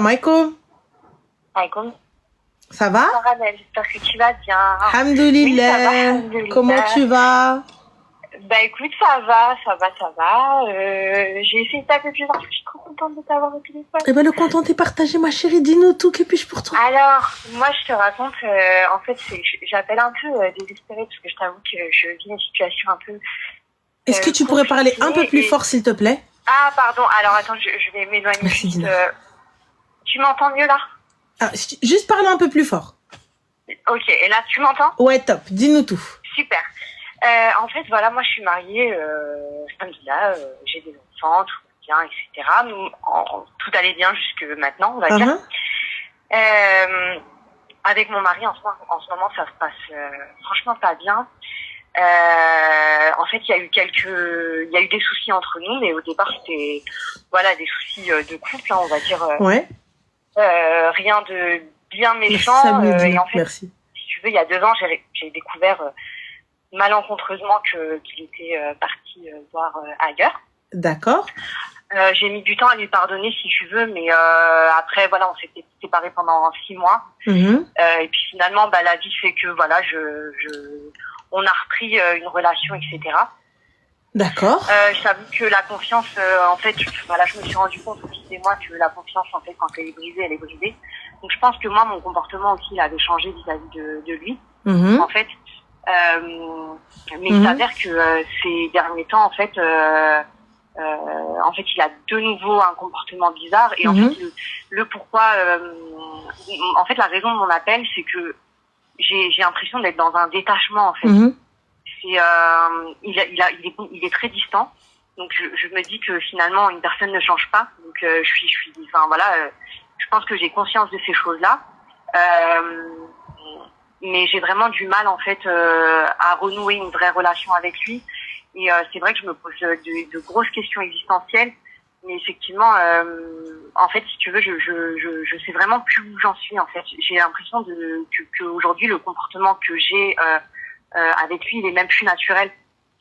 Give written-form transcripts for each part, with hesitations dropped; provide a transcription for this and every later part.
Michael, Aïkoum. ça va? Sarah, j'espère que tu vas bien. Alhamdoulilah. Oui, ça va, alhamdoulilah. Comment tu vas? Bah écoute, ça va. J'ai essayé de t'appeler plusieurs fois, je suis trop contente de t'avoir au téléphone. Eh ben, le content est partagé, ma chérie. Dis-nous tout, que puis-je pour toi? Alors, moi je te raconte, en fait, j'appelle un peu désespérée parce que je t'avoue que je vis une situation un peu... Est-ce que tu pourrais parler un peu plus fort, s'il te plaît? Ah, pardon, alors attends, je vais m'éloigner. Merci, juste. Dina. Tu m'entends mieux là? Ah, juste parler un peu plus fort. Ok, et là tu m'entends? Ouais, top. Dis-nous tout. Super. En fait, voilà, moi je suis mariée, alhamdoulilah, j'ai des enfants, tout va bien, etc. Tout allait bien jusque maintenant, on va dire. Avec mon mari, en ce moment, ça se passe franchement pas bien. En fait, il y a eu des soucis entre nous, mais au départ, c'était, voilà, des soucis de couple, hein, on va dire. Ouais. Rien de bien méchant. Et en fait, merci. Si tu veux, il y a 2 ans, j'ai découvert malencontreusement qu'il était parti voir ailleurs. D'accord. J'ai mis du temps à lui pardonner, si tu veux, mais après, voilà, on s'était séparés pendant 6 mois. Et puis finalement, bah, la vie fait que, voilà, on a repris une relation, etc. D'accord. J'avoue que la confiance, en fait, voilà, je me suis rendu compte au fil des mois que la confiance, en fait, quand elle est brisée, elle est brisée. Donc je pense que moi, mon comportement aussi, il avait changé vis-à-vis de lui, en fait. Mais il s'avère que ces derniers temps, en fait, il a de nouveau un comportement bizarre. Et en fait, le pourquoi, en fait, la raison de mon appel, c'est que j'ai l'impression d'être dans un détachement, en fait. C'est, il est très distant. Donc je me dis que finalement une personne ne change pas. Donc je pense que j'ai conscience de ces choses-là. Mais j'ai vraiment du mal en fait à renouer une vraie relation avec lui. Et c'est vrai que je me pose de grosses questions existentielles. Mais effectivement, en fait, si tu veux, je sais vraiment plus où j'en suis. En fait, j'ai l'impression que aujourd'hui le comportement que j'ai avec lui, il est même plus naturel.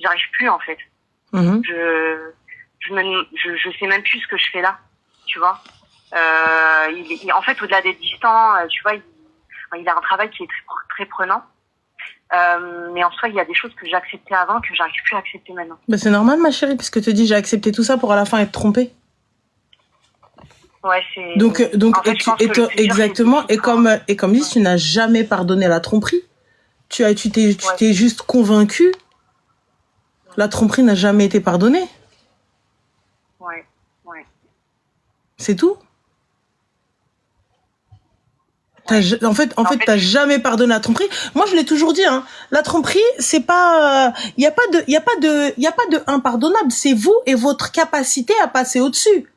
J'arrive plus en fait. Je sais même plus ce que je fais là, tu vois. En fait, au-delà d'être distant, tu vois, il a un travail qui est très, très prenant. Mais en soi, il y a des choses que j'acceptais avant que j'arrive plus à accepter maintenant. Bah, c'est normal, ma chérie, parce que tu dis j'ai accepté tout ça pour à la fin être trompée. Ouais, c'est. Donc, en fait, exactement. Et comme dit, tu n'as jamais pardonné la tromperie. Tu t'es juste convaincu. La tromperie n'a jamais été pardonnée. Ouais. C'est tout. En fait, t'as jamais pardonné la tromperie. Moi, je l'ai toujours dit, hein. La tromperie, c'est pas, y a pas de impardonnable. C'est vous et votre capacité à passer au-dessus.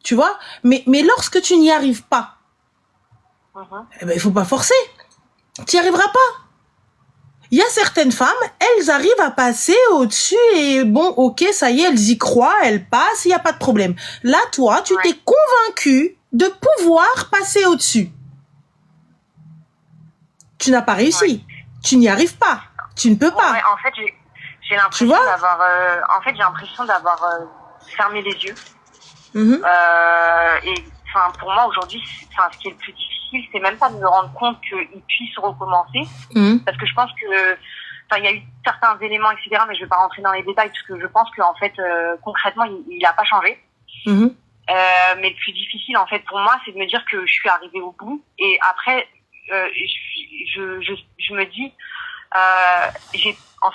Tu vois? Mais lorsque tu n'y arrives pas, eh ben, il faut pas forcer. Tu n'y arriveras pas. Il y a certaines femmes, elles arrivent à passer au-dessus et bon, ok, ça y est, elles y croient, elles passent, il n'y a pas de problème. Là, toi, tu t'es convaincu de pouvoir passer au-dessus. Tu n'as pas réussi. Tu n'y arrives pas. Tu ne peux pas. Ouais, en fait, j'ai l'impression d'avoir, j'ai l'impression d'avoir fermé les yeux. Et enfin, pour moi aujourd'hui, ce qui est le plus difficile, c'est même pas de me rendre compte qu'il puisse recommencer, parce que je pense que, il y a eu certains éléments, etc. Mais je vais pas rentrer dans les détails parce que je pense que en fait, concrètement, il a pas changé. Mais le plus difficile, en fait, pour moi, c'est de me dire que je suis arrivée au bout. Et après, je me dis,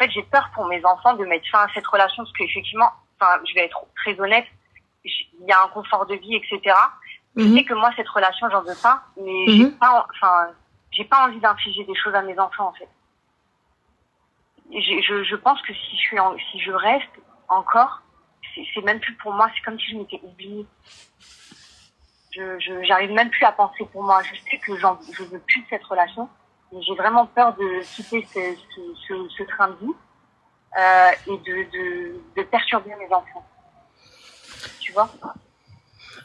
j'ai peur pour mes enfants de mettre fin à cette relation parce qu'effectivement, je vais être très honnête, il y a un confort de vie, etc. Je sais que moi, cette relation, j'en veux pas, mais j'ai pas envie d'infliger des choses à mes enfants, en fait. Je pense que si je reste encore, c'est même plus pour moi, c'est comme si je m'étais oubliée. J'arrive même plus à penser pour moi. Je sais que je veux plus de cette relation, mais j'ai vraiment peur de quitter ce train de vie, et de perturber mes enfants. Tu vois?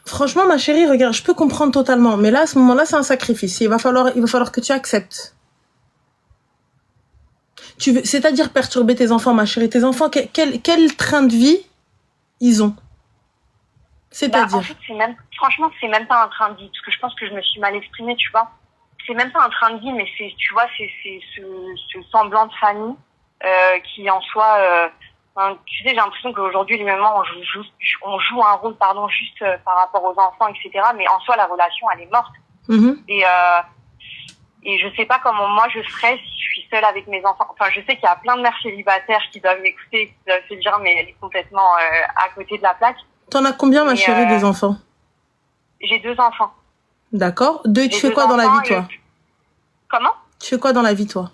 Franchement, ma chérie, regarde, je peux comprendre totalement, mais là, à ce moment-là, c'est un sacrifice. Il va falloir que tu acceptes. C'est-à-dire perturber tes enfants, ma chérie. Tes enfants, quel train de vie ils ont? C'est-à-dire? En fait, franchement, c'est même pas un train de vie, parce que je pense que je me suis mal exprimée, tu vois. C'est même pas un train de vie, mais tu vois, c'est ce semblant de famille, qui en soi, tu sais, j'ai l'impression qu'aujourd'hui, les mamans, on joue un rôle, juste par rapport aux enfants, etc. Mais en soi, la relation, elle est morte. Et je sais pas comment moi je serais si je suis seule avec mes enfants. Enfin, je sais qu'il y a plein de mères célibataires qui doivent m'écouter, qui doivent se dire, mais elle est complètement à côté de la plaque. T'en as combien, ma chérie, des enfants? J'ai 2 enfants. D'accord. Tu fais quoi dans la vie, toi? Comment? Tu fais quoi dans la vie, toi?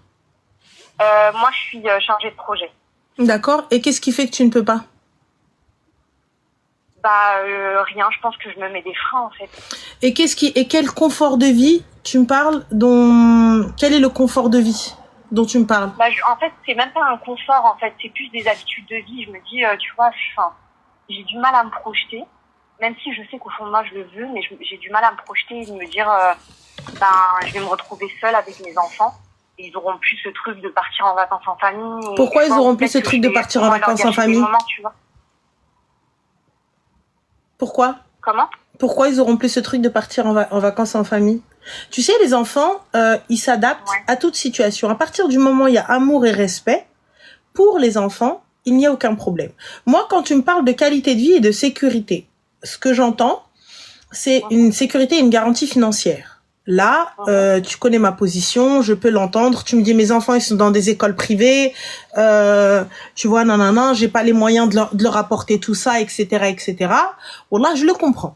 Moi, je suis chargée de projet. D'accord. Et qu'est-ce qui fait que tu ne peux pas? Rien. Je pense que je me mets des freins, en fait. Et quel confort de vie tu me parles quel est le confort de vie dont tu me parles? En fait, c'est même pas un confort, en fait. C'est plus des habitudes de vie. Je me dis, tu vois, j'ai du mal à me projeter. Même si je sais qu'au fond de moi, je le veux, mais j'ai du mal à me projeter et de me dire, je vais me retrouver seule avec mes enfants. Et ils auront plus ce truc de partir en vacances en famille. Pourquoi ils auront plus ce truc de partir en vacances en famille? Pourquoi? Comment? Pourquoi ils auront plus ce truc de partir en vacances en famille? Tu sais, les enfants, ils s'adaptent à toute situation. À partir du moment où il y a amour et respect, pour les enfants, il n'y a aucun problème. Moi, quand tu me parles de qualité de vie et de sécurité, ce que j'entends, c'est une sécurité et une garantie financière. Là, tu connais ma position, je peux l'entendre. Tu me dis, mes enfants, ils sont dans des écoles privées, tu vois, nanana, j'ai pas les moyens de leur apporter tout ça, etc., etc. Bon, là, je le comprends.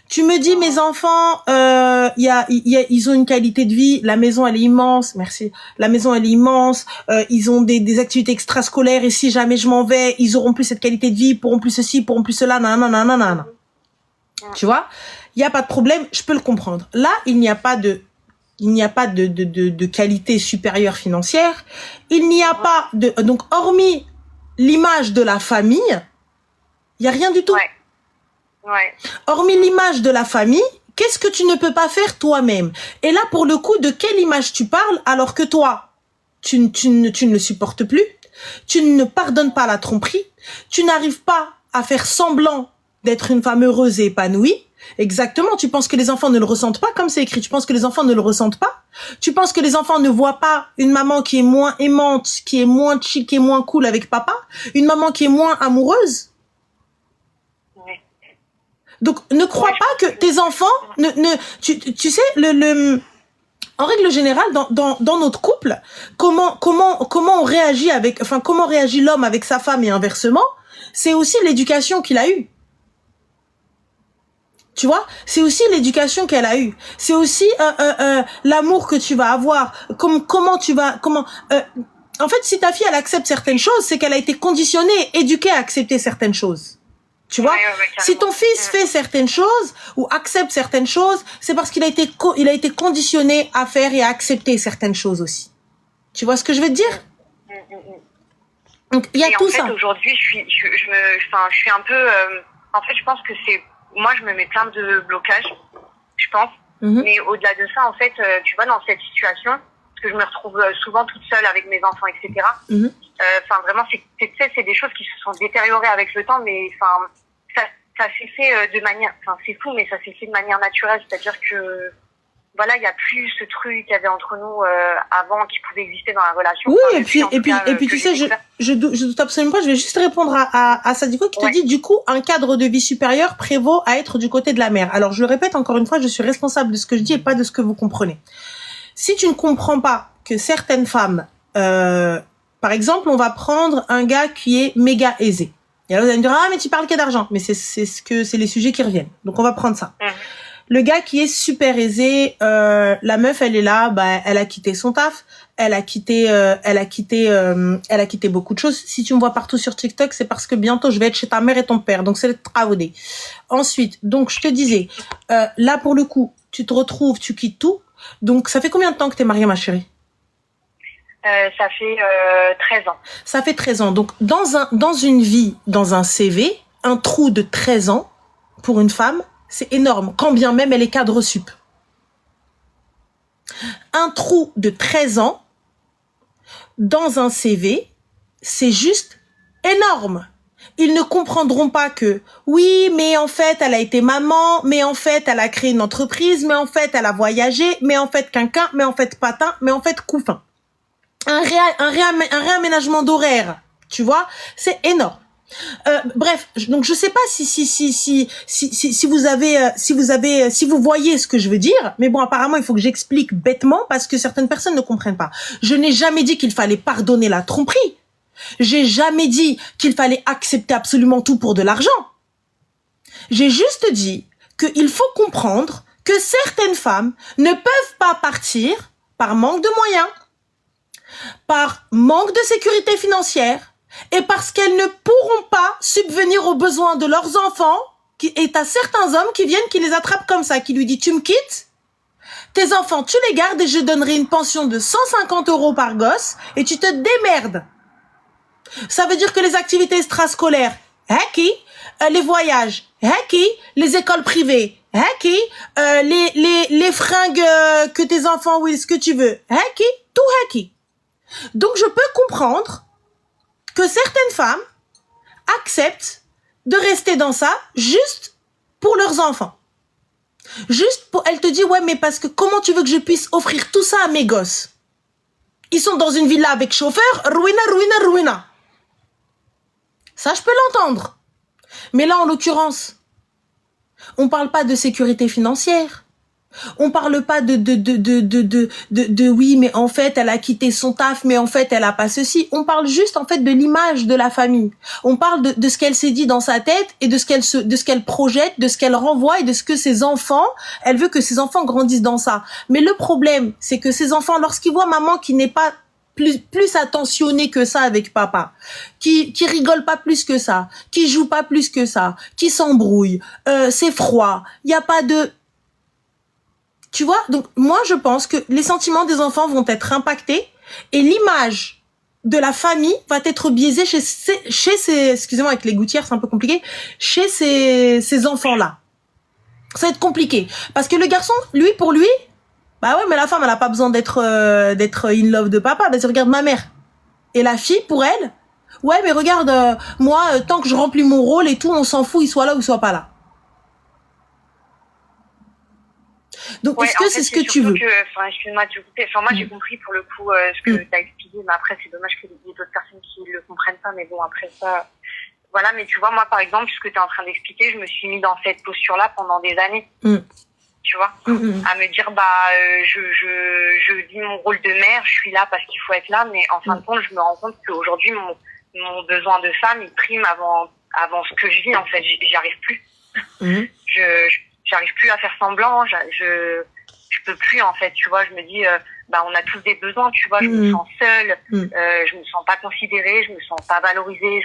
Tu me dis, mes enfants, ils ont une qualité de vie, la maison, elle est immense, merci. La maison, elle est immense, ils ont des activités extrascolaires et si jamais je m'en vais, ils auront plus cette qualité de vie, pourront plus ceci, pourront plus cela, nanana. Tu vois? Il n'y a pas de problème, je peux le comprendre. Là, il n'y a pas de qualité supérieure financière. Il n'y a pas donc, hormis l'image de la famille, il n'y a rien du tout. Ouais. Hormis l'image de la famille, qu'est-ce que tu ne peux pas faire toi-même? Et là, pour le coup, de quelle image tu parles alors que toi, tu ne le supportes plus, tu ne pardonnes pas la tromperie, tu n'arrives pas à faire semblant d'être une femme heureuse et épanouie? Exactement, tu penses que les enfants ne le ressentent pas comme c'est écrit, tu penses que les enfants ne le ressentent pas? Tu penses que les enfants ne voient pas une maman qui est moins aimante, qui est moins chic, qui est moins cool avec papa? Une maman qui est moins amoureuse? Donc, ne crois pas que tes enfants tu sais, en règle générale, dans notre couple, comment on réagit comment réagit l'homme avec sa femme et inversement, c'est aussi l'éducation qu'il a eue. Tu vois, c'est aussi l'éducation qu'elle a eue. C'est aussi l'amour que tu vas avoir. En fait, si ta fille elle accepte certaines choses, c'est qu'elle a été conditionnée, éduquée à accepter certaines choses. Tu vois, si ton fils fait certaines choses ou accepte certaines choses, c'est parce qu'il a été conditionné à faire et à accepter certaines choses aussi. Tu vois ce que je veux te dire? Donc il y a tout ça. En fait, aujourd'hui, je suis un peu. En fait, je pense que moi, je me mets plein de blocages, je pense. Mais au-delà de ça, en fait, tu vois, dans cette situation, parce que je me retrouve souvent toute seule avec mes enfants, etc. Vraiment, c'est des choses qui se sont détériorées avec le temps, mais ça s'est fait de manière, c'est fou, mais ça s'est fait de manière naturelle, c'est-à-dire que voilà, il y a plus ce truc qu'il y avait entre nous avant qui pouvait exister dans la relation. Oui, et puis tu sais, je doute absolument pas, je vais juste répondre à Sadiko qui te dit, du coup, un cadre de vie supérieur prévaut à être du côté de la mère. Alors, je le répète encore une fois, je suis responsable de ce que je dis et pas de ce que vous comprenez. Si tu ne comprends pas que certaines femmes, par exemple, on va prendre un gars qui est méga aisé. Et alors, vous allez me dire, ah, mais tu parles que d'argent. Mais c'est les sujets qui reviennent. Donc, on va prendre ça. Le gars qui est super aisé, la meuf, elle est là, elle a quitté son taf, elle a quitté beaucoup de choses. Si tu me vois partout sur TikTok, c'est parce que bientôt je vais être chez ta mère et ton père. Donc, c'est le travaudé. Ensuite, donc, je te disais, là, pour le coup, tu te retrouves, tu quittes tout. Donc, ça fait combien de temps que t'es mariée, ma chérie? Ça fait 13 ans. Ça fait 13 ans. Donc, dans une vie, dans un CV, un trou de 13 ans, pour une femme, c'est énorme, quand bien même elle est cadre sup. Un trou de 13 ans, dans un CV, c'est juste énorme. Ils ne comprendront pas que, oui, mais en fait, elle a été maman, mais en fait, elle a créé une entreprise, mais en fait, elle a voyagé, mais en fait, quinquin, mais en fait, patin, mais en fait, couffin. Un réaménagement d'horaire, tu vois, c'est énorme. Bref, donc je sais pas si vous voyez ce que je veux dire, mais bon, apparemment il faut que j'explique bêtement parce que certaines personnes ne comprennent pas. Je n'ai jamais dit qu'il fallait pardonner la tromperie. J'ai jamais dit qu'il fallait accepter absolument tout pour de l'argent. J'ai juste dit qu'il faut comprendre que certaines femmes ne peuvent pas partir par manque de moyens, par manque de sécurité financière, et parce qu'elles ne pourront pas subvenir aux besoins de leurs enfants, et t'as certains hommes qui viennent, qui les attrapent comme ça, qui lui disent, tu me quittes, tes enfants, tu les gardes et je donnerai une pension de 150 € par gosse et tu te démerdes. Ça veut dire que les activités extrascolaires, les voyages, les écoles privées, les fringues que tes enfants, oui, ce que tu veux, tout. Donc je peux comprendre que certaines femmes acceptent de rester dans ça juste pour leurs enfants. Elle te dit, ouais, mais parce que comment tu veux que je puisse offrir tout ça à mes gosses? Ils sont dans une villa avec chauffeur, ruina. Ça, je peux l'entendre. Mais là, en l'occurrence, on parle pas de sécurité financière. On parle pas de oui, mais en fait, elle a quitté son taf, mais en fait, elle a pas ceci. On parle juste, en fait, de l'image de la famille. On parle de ce qu'elle s'est dit dans sa tête et de ce qu'elle projette, de ce qu'elle renvoie et de ce que ses enfants, elle veut que ses enfants grandissent dans ça. Mais le problème, c'est que ses enfants, lorsqu'ils voient maman qui n'est pas plus attentionnée que ça avec papa, qui rigole pas plus que ça, qui joue pas plus que ça, qui s'embrouille, c'est froid, il y a pas de... Tu vois, donc moi je pense que les sentiments des enfants vont être impactés et l'image de la famille va être biaisée chez ces excusez-moi avec les gouttières c'est un peu compliqué, chez ces enfants-là. Ça va être compliqué parce que le garçon, lui pour lui, bah ouais mais la femme elle a pas besoin d'être in love de papa, vas-y regarde ma mère. Et la fille pour elle, ouais mais regarde moi tant que je remplis mon rôle et tout, on s'en fout, il soit là ou il soit pas là. Donc, ouais, est-ce que c'est ce que tu veux? Excuse-moi de te couper. Moi, j'ai compris pour le coup ce que tu as expliqué, mais après, c'est dommage qu'il y ait d'autres personnes qui le comprennent pas. Mais bon, après ça, voilà. Mais tu vois, moi, par exemple, ce que tu es en train d'expliquer, je me suis mis dans cette posture-là pendant des années. Tu vois, à me dire, je dis mon rôle de mère, je suis là parce qu'il faut être là, mais en fin de compte, je me rends compte qu'aujourd'hui, mon besoin de femme, il prime avant ce que je vis. En fait, j'y arrive plus. J'arrive plus à faire semblant, je peux plus en fait, tu vois, je me dis on a tous des besoins, tu vois, je me sens seule, je me sens pas considérée, je me sens pas valorisée,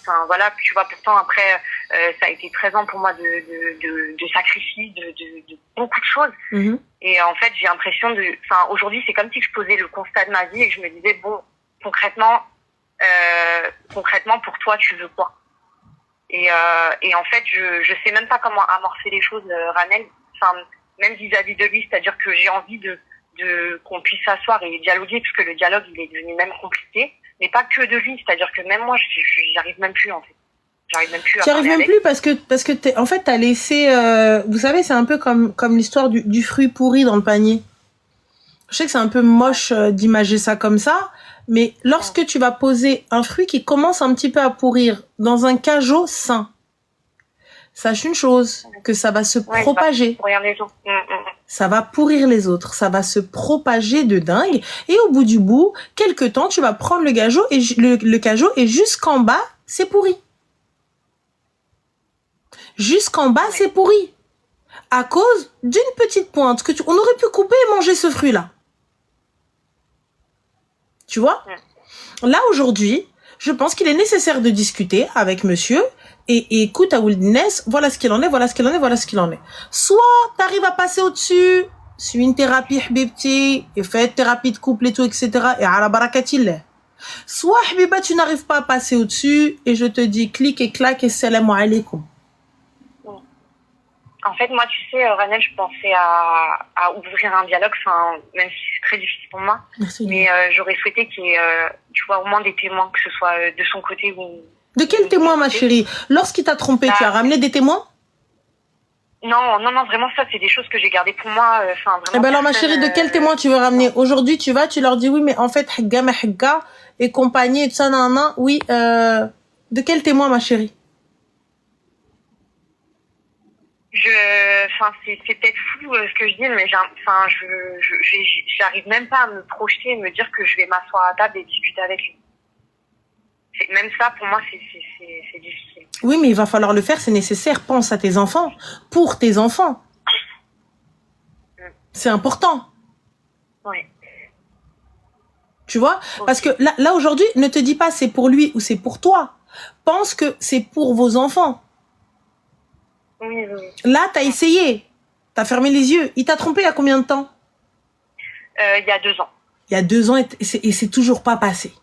enfin voilà, tu vois, pourtant après ça a été 13 ans pour moi de sacrifice, de beaucoup de choses. Et en fait, j'ai l'impression aujourd'hui, c'est comme si je posais le constat de ma vie et que je me disais bon, concrètement pour toi, tu veux quoi? Et en fait, je sais même pas comment amorcer les choses, Ranel. Enfin, même vis-à-vis de lui, c'est-à-dire que j'ai envie de qu'on puisse s'asseoir et dialoguer, parce que le dialogue, il est devenu même compliqué. Mais pas que de lui, c'est-à-dire que même moi, j'y arrive même plus, en fait. J'arrive même plus à parler avec. Tu arrives même plus parce que en fait, t'as laissé, vous savez, c'est un peu comme l'histoire du fruit pourri dans le panier. Je sais que c'est un peu moche d'imager ça comme ça, mais lorsque tu vas poser un fruit qui commence un petit peu à pourrir dans un cajot sain, sache une chose, que ça va se propager. Ça va pourrir les autres, ça va se propager de dingue, et au bout du bout, quelque temps, tu vas prendre le cajot et jusqu'en bas, c'est pourri. Jusqu'en bas, c'est pourri. À cause d'une petite pointe on aurait pu couper et manger ce fruit-là. Tu vois? Là, aujourd'hui, je pense qu'il est nécessaire de discuter avec monsieur et écoute, à Wilderness, voilà ce qu'il en est. Soit t'arrives à passer au-dessus, suis une thérapie, habibti, et fais thérapie de couple et tout, etc. Et à la barakatillah. Soit, habiba, tu n'arrives pas à passer au-dessus et je te dis clic et clac et salam alaikum. En fait, moi, tu sais, Ranel, je pensais à ouvrir un dialogue, même si c'est très difficile pour moi. Merci. Mais j'aurais souhaité qu'il y ait, tu vois, au moins des témoins, que ce soit de son côté ou De quel témoin, ma chérie? Lorsqu'il t'a trompé, tu as ramené des témoins? Non, vraiment, ça, c'est des choses que j'ai gardées pour moi. Enfin, Eh ben alors, ma chérie, de quel témoin tu veux ramener? Aujourd'hui, tu leur dis oui, mais en fait, Hagga, Mahagga et compagnie et tout ça, nan, oui, de quel témoin, ma chérie? Enfin, c'est peut-être fou ce que je dis, mais j'arrive même pas à me projeter et me dire que je vais m'asseoir à table et discuter avec lui. Même ça, pour moi, c'est difficile. Oui, mais il va falloir le faire, c'est nécessaire. Pense à tes enfants, pour tes enfants. C'est important. Oui. Tu vois? Okay. Parce que là aujourd'hui, ne te dis pas c'est pour lui ou c'est pour toi. Pense que c'est pour vos enfants. Oui. Là, t'as essayé. T'as fermé les yeux. Il t'a trompé il y a combien de temps? Il y a 2 ans. Il y a 2 ans et c'est toujours pas passé.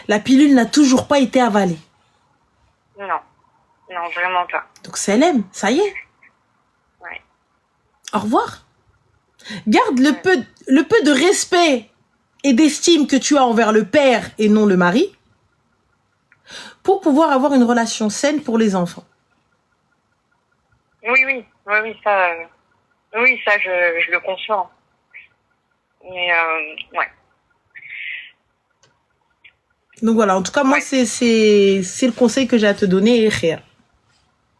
La pilule n'a toujours pas été avalée. Non, vraiment pas. Donc c'est elle, ça y est. Ouais. Au revoir. Garde le peu de respect et d'estime que tu as envers le père et non le mari pour pouvoir avoir une relation saine pour les enfants. Oui, ça je le conçois. Mais ouais. Donc voilà, en tout cas, moi, c'est le conseil que j'ai à te donner.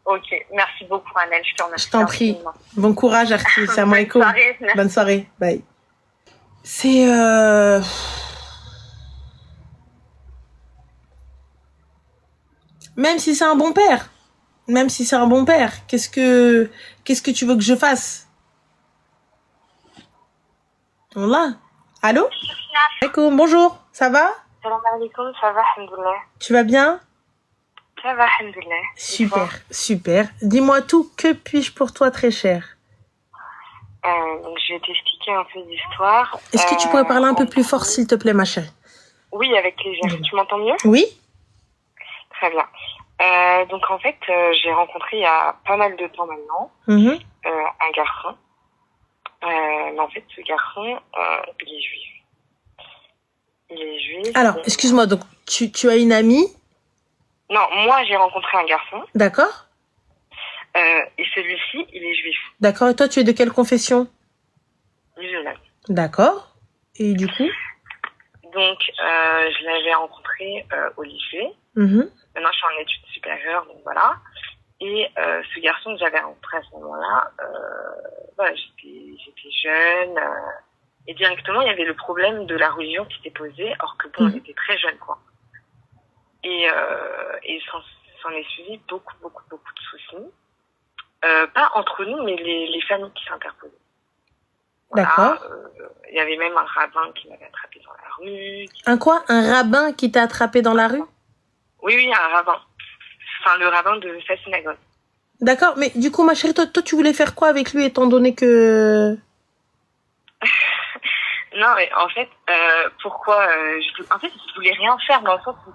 Ok, merci beaucoup, Annelle, je te remercie. Je t'en prie. Bon courage, Arti. Salam alaikum. Bonne soirée. Bye. C'est... Même si c'est un bon père, qu'est-ce que tu veux que je fasse? Voilà. Allô? Alaikum, bonjour, ça va? Salam alaikum, ça va, alhamdoulilah. Tu vas bien? Ça va, alhamdoulilah. Super. Dis-moi tout, que puis-je pour toi, très cher? Donc, je vais t'expliquer un peu l'histoire. Est-ce que tu pourrais parler un peu plus fort, s'il te plaît, ma chérie? Oui, avec plaisir. Tu m'entends mieux? Oui. Très bien. Donc, en fait, j'ai rencontré il y a pas mal de temps maintenant un garçon. Mais en fait, ce garçon, il est juif. Alors, excuse-moi, donc tu as une amie? Non, moi, j'ai rencontré un garçon. D'accord. Et celui-ci, il est juif. D'accord. Et toi, tu es de quelle confession? Musulmane. D'accord. Et du coup? Donc, je l'avais rencontré au lycée. Maintenant, je suis en études supérieures, donc voilà. Et ce garçon que j'avais rencontré à ce moment-là, voilà, j'étais jeune. Et directement, il y avait le problème de la religion qui s'était posé, alors que bon, on était très jeunes, quoi. Et s'en est suivi beaucoup de soucis. Pas entre nous, mais les familles qui s'interposaient. Voilà, d'accord. Il y avait même un rabbin qui m'avait attrapé dans la rue. Un quoi? Un rabbin qui t'a attrapé dans la rue? Oui, un rabbin. Enfin, le rabbin de sa synagogue. D'accord, mais du coup, ma chérie, toi, tu voulais faire quoi avec lui, étant donné que... Non, mais en fait, pourquoi je voulais rien faire, dans le sens où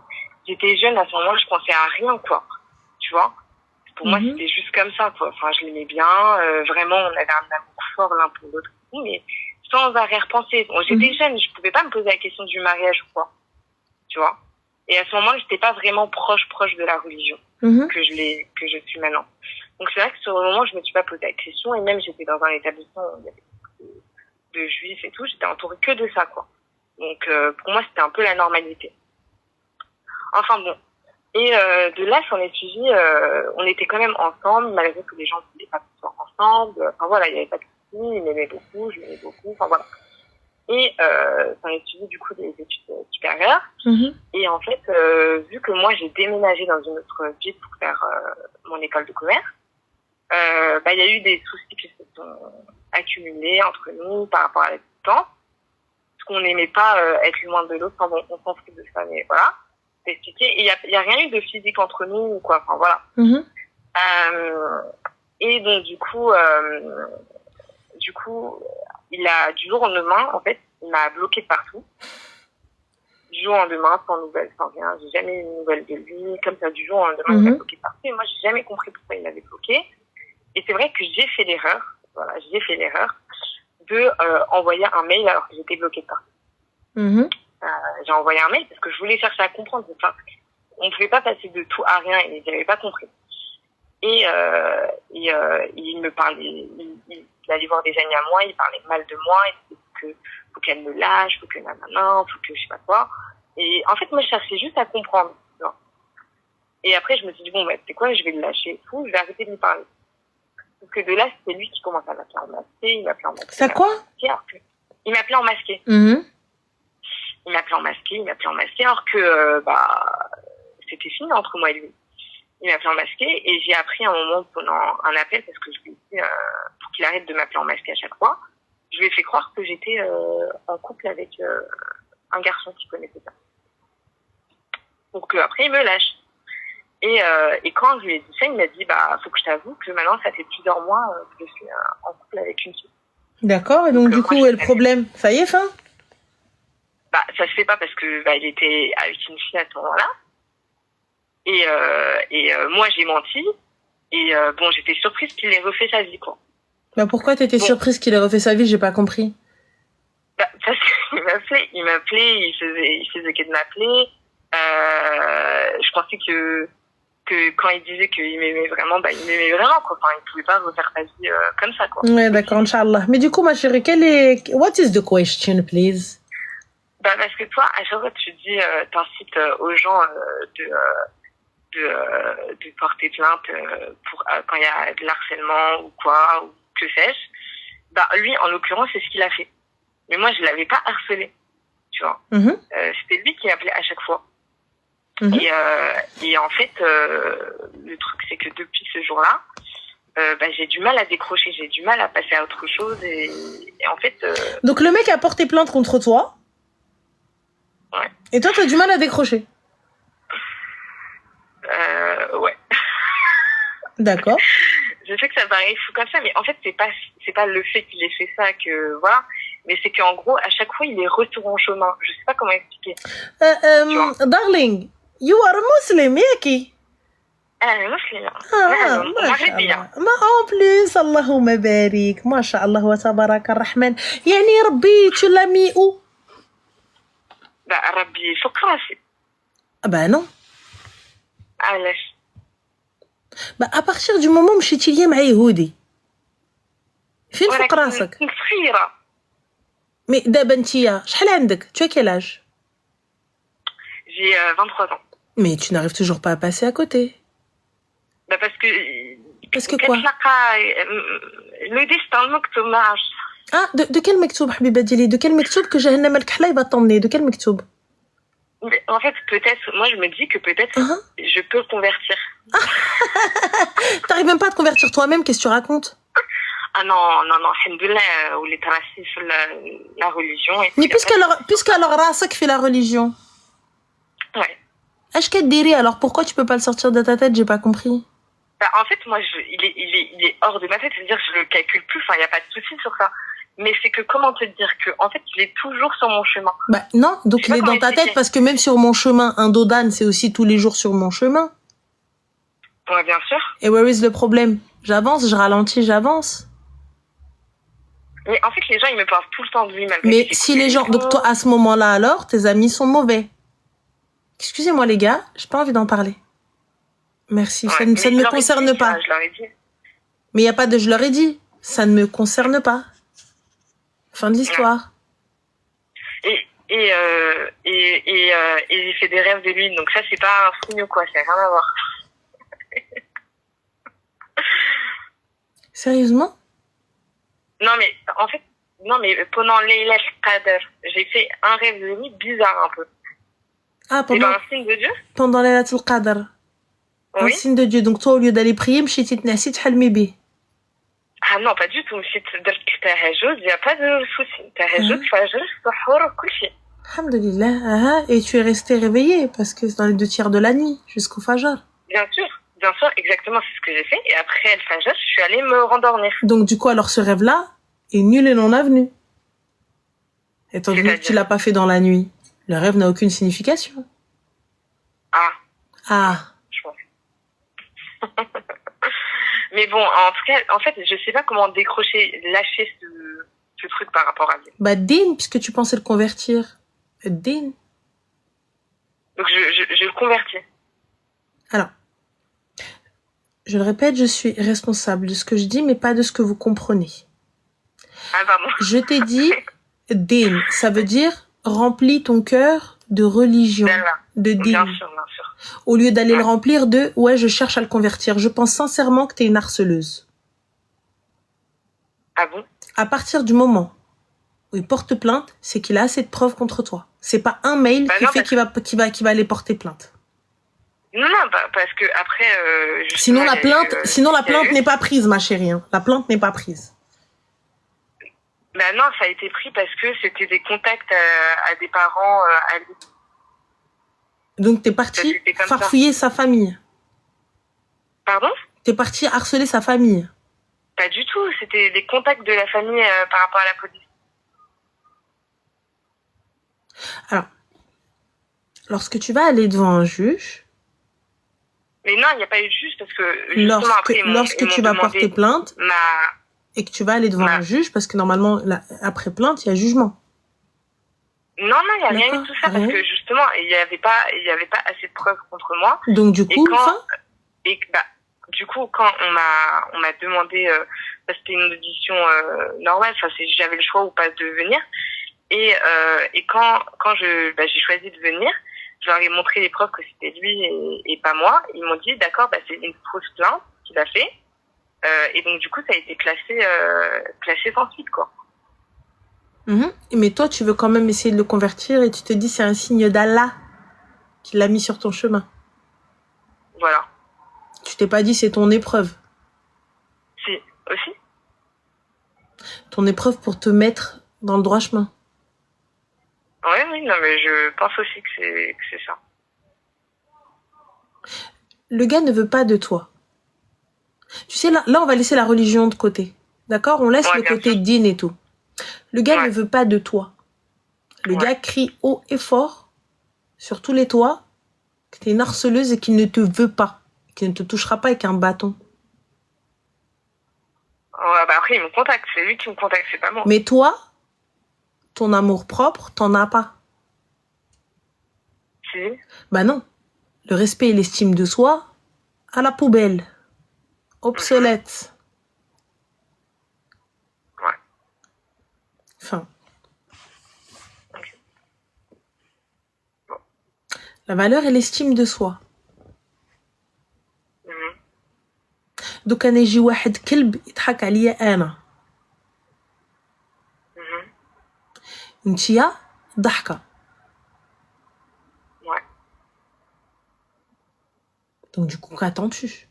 j'étais jeune, à ce moment-là, je pensais à rien, quoi. Tu vois? Pour moi, c'était juste comme ça, quoi. Enfin, je l'aimais bien. Vraiment, on avait un amour fort l'un pour l'autre. Mais sans arrière-pensée. Bon, j'étais jeune, je pouvais pas me poser la question du mariage ou quoi. Tu vois? Et à ce moment-là, j'étais pas vraiment proche de la religion que je suis maintenant. Donc, c'est vrai que sur le moment, je me suis pas posé la question. Et même, j'étais dans un établissement où il y avait beaucoup de juifs et tout. J'étais entourée que de ça, quoi. Donc, pour moi, c'était un peu la normalité. Enfin, bon. Et de là, s'en est suivi, on était quand même ensemble, malgré que les gens ne voulaient pas qu'on soit ensemble. Enfin voilà, il n'y avait pas de soucis, il m'aimait beaucoup, je l'aimais beaucoup, enfin voilà. Et s'en est suivi du coup des études supérieures. Et en fait, vu que moi j'ai déménagé dans une autre ville pour faire mon école de commerce, il y a eu des soucis qui se sont accumulés entre nous par rapport à la distance, parce qu'on n'aimait pas être loin de l'autre. Enfin bon, on s'en fout de ça, mais voilà. C'est expliqué. Et il y a rien eu de physique entre nous, quoi. Enfin, voilà. Et donc, du coup, il a, du jour au lendemain, en fait, il m'a bloqué de partout. Du jour au lendemain, sans nouvelles, sans rien. J'ai jamais eu de nouvelles de lui. Comme ça, du jour au lendemain, il m'a bloqué de partout. Et moi, j'ai jamais compris pourquoi il m'avait bloqué. Et c'est vrai que j'ai fait l'erreur de envoyer un mail alors que j'étais bloquée de partout. J'ai envoyé un mail parce que je voulais chercher à comprendre. Enfin, on pouvait pas passer de tout à rien et ils n'avaient pas compris. Et il me parlait, il allait voir des amis à moi, il parlait mal de moi, il disait que faut qu'elle me lâche, faut que nanana, faut que je sais pas quoi. Et en fait, moi, je cherchais juste à comprendre, tu vois. Et après, je me suis dit, bon, bah, c'est quoi, je vais le lâcher et tout, je vais arrêter de lui parler. Parce que de là, c'était lui qui commençait à m'appeler en masqué, il m'appelait en masqué. C'est quoi? Il m'appelait en masqué. Mhm. Il m'appelait en masqué, alors que, c'était fini entre moi et lui. Il m'appelait en masqué, et j'ai appris un moment pendant un appel, parce que je lui ai dit, pour qu'il arrête de m'appeler en masqué à chaque fois, je lui ai fait croire que j'étais en couple avec un garçon qui connaissait ça. Donc après, il me lâche. Et quand je lui ai dit ça, il m'a dit, faut que je t'avoue que maintenant, ça fait plusieurs mois que je suis en couple avec une fille. D'accord, et donc du coup, le problème, ça y est, fin? Ça se fait pas parce que il était avec une fille à ce moment-là. Et moi, j'ai menti. Et j'étais surprise qu'il ait refait sa vie, quoi. Pourquoi t'étais surprise qu'il ait refait sa vie? J'ai pas compris. Parce qu'il m'appelait, il faisait que de m'appeler. Je pensais que quand il disait qu'il m'aimait vraiment, il m'aimait vraiment, quoi. Enfin, il pouvait pas refaire sa vie comme ça, quoi. Ouais, d'accord, Inch'Allah. Mais du coup, ma chérie, what is the question, please? Parce que toi, à chaque fois, tu dis, t'incites aux gens de porter plainte pour quand il y a de l'harcèlement ou quoi, ou que sais-je. Lui, en l'occurrence, c'est ce qu'il a fait. Mais moi, je l'avais pas harcelé, tu vois. Mm-hmm. C'était lui qui appelait à chaque fois. Mm-hmm. Et en fait, le truc, c'est que depuis ce jour-là, j'ai du mal à décrocher, j'ai du mal à passer à autre chose. Et en fait... Donc, le mec a porté plainte contre toi. Ouais. Et toi, t'as du mal à décrocher. Ouais. D'accord. Je sais que ça paraît fou comme ça, mais en fait, c'est pas le fait qu'il ait fait ça que, voilà. Mais c'est qu'en gros, à chaque fois, il est retourné en chemin. Je sais pas comment expliquer. Darling, you are a Muslim, yaki? Muslima. maghribiya. En plus, Allahumma barik. Masha'Allah wa tabaraka ar-Rahman. Yani, Rabbi, tu l'as mis où? Rabbi, فوق راسي. Non. علاش؟ à partir du moment où مشيتي ليا مع يهودي فين فوق راسك؟ كنت صغيرة. مي دابا نتيا شحال عندك؟ Tu as quel âge? J'ai 23 ans. Mais tu n'arrives toujours pas à passer à côté. Parce que quoi? Le destin المكتوب ما عرفتش. de quel مكتوب حبيبة ديالي؟ De quel مكتوب que جهنم الكحلة il va t'emmener? De quel مكتوب? En fait, peut-être, moi je me dis que peut-être je peux convertir. T'arrives même pas à te convertir toi-même, qu'est-ce que tu racontes? Ah non, alhamdoulilah, ou les traces sur la religion. Mais puisqu'alors راسك fait la religion. Ouais. Est-ce qu'elle dirait alors pourquoi tu peux pas le sortir de ta tête? J'ai pas compris. En fait, moi, il est hors de ma tête, c'est-à-dire que je le calcule plus, enfin, il y a pas de souci sur ça. Mais c'est que comment te dire que, en fait, il est toujours sur mon chemin. Non, donc il est dans ta tête parce que même sur mon chemin, un dodan, c'est aussi tous les jours sur mon chemin. Ouais, bien sûr. Et where is le problème? J'avance, je ralentis, j'avance. Mais en fait, les gens, ils me parlent tout le temps de lui, malgré. Mais si les gens, donc toi, à ce moment-là, alors, tes amis sont mauvais. Excusez-moi, les gars, j'ai pas envie d'en parler. Merci, ouais, ça ne me concerne pas. Je leur ai dit. Mais il y a pas de je leur ai dit. Ça ne me concerne pas. Fin de l'histoire. Et il fait des rêves de lui, donc ça, c'est pas un signe ou quoi, ça n'a rien à voir. Sérieusement? Non, mais pendant Laylat al-Qadr, j'ai fait un rêve de lui bizarre un peu. C'est pas un signe de Dieu? Pendant Laylat al-Qadr. Oui. Un signe de Dieu. Donc toi, au lieu d'aller prier, مشيتي تنعسي تحلمي به. Ah non, pas du tout. مشيت درت التهجد, il y a pas de souci. التهجد, fajr, suhour, كل شيء. Alhamdulillah. Et tu es resté réveillé parce que c'est dans les 2 tiers de la nuit jusqu'au Fajr. Bien sûr, exactement, c'est ce que j'ai fait. Et après le Fajr, je suis allée me rendormir. Donc du coup, alors ce rêve-là est nul et non avenu. Étant donné que tu l'as pas fait dans la nuit, le rêve n'a aucune signification. Ah. Je pense. Mais bon, en tout cas, en fait, je sais pas comment décrocher, lâcher ce truc par rapport à lui. Din, puisque tu pensais le convertir. Din. Donc je le convertis. Alors, je le répète, je suis responsable de ce que je dis, mais pas de ce que vous comprenez. Ah, pardon. Je t'ai dit, din, ça veut dire remplis ton cœur de religion, de din. Bien sûr, bien sûr. Au lieu d'aller le remplir de, ouais, je cherche à le convertir. Je pense sincèrement que t'es une harceleuse. Ah bon? À partir du moment où il porte plainte, c'est qu'il a assez de preuves contre toi. C'est pas un mail qui fait qu'il va aller porter plainte. Non, parce que après. Sinon la plainte n'est pas prise, ma chérie. Hein. La plainte n'est pas prise. Bah non, ça a été pris parce que c'était des contacts à des parents. Donc t'es parti farfouiller sa famille. Pardon? T'es parti harceler sa famille. Pas du tout. C'était des contacts de la famille par rapport à la police. Alors, lorsque tu vas aller devant un juge. Mais non, il n'y a pas eu de juge parce que lorsque tu vas porter plainte et que tu vas aller devant un juge, parce que normalement, après plainte, il y a jugement. Non, il n'y a rien eu de tout ça parce que justement, il n'y avait pas assez de preuves contre moi. Donc du coup, du coup, quand on m'a demandé, c'était une audition normale, j'avais le choix ou pas de venir. Et quand j'ai choisi de venir, je leur ai montré les preuves que c'était lui et pas moi. Ils m'ont dit, d'accord, c'est une fausse plainte qu'il a fait. Et donc, du coup, ça a été classé sans suite, quoi. Mais toi, tu veux quand même essayer de le convertir et tu te dis, c'est un signe d'Allah qui l'a mis sur ton chemin. Voilà. Tu t'es pas dit, c'est ton épreuve. Si, aussi. Ton épreuve pour te mettre dans le droit chemin. Oui, non, mais je pense aussi que c'est ça. Le gars ne veut pas de toi. Tu sais, là, on va laisser la religion de côté. D'accord? On laisse le côté din et tout. Le gars ne veut pas de toi. Le gars crie haut et fort sur tous les toits que t'es une harceleuse et qu'il ne te veut pas. Qu'il ne te touchera pas avec un bâton. Ouais, après, il me contacte. C'est lui qui me contacte, c'est pas moi. Mais toi, ton amour propre, t'en as pas. Si. Bah non. Le respect et l'estime de soi, à la poubelle. Obsolète. Ouais. Enfin. Bon. La valeur et l'estime de soi. دوك انا يجي واحد كلب يضحك عليا انا انتيا ضحكه donc du coup qu'attends-tu?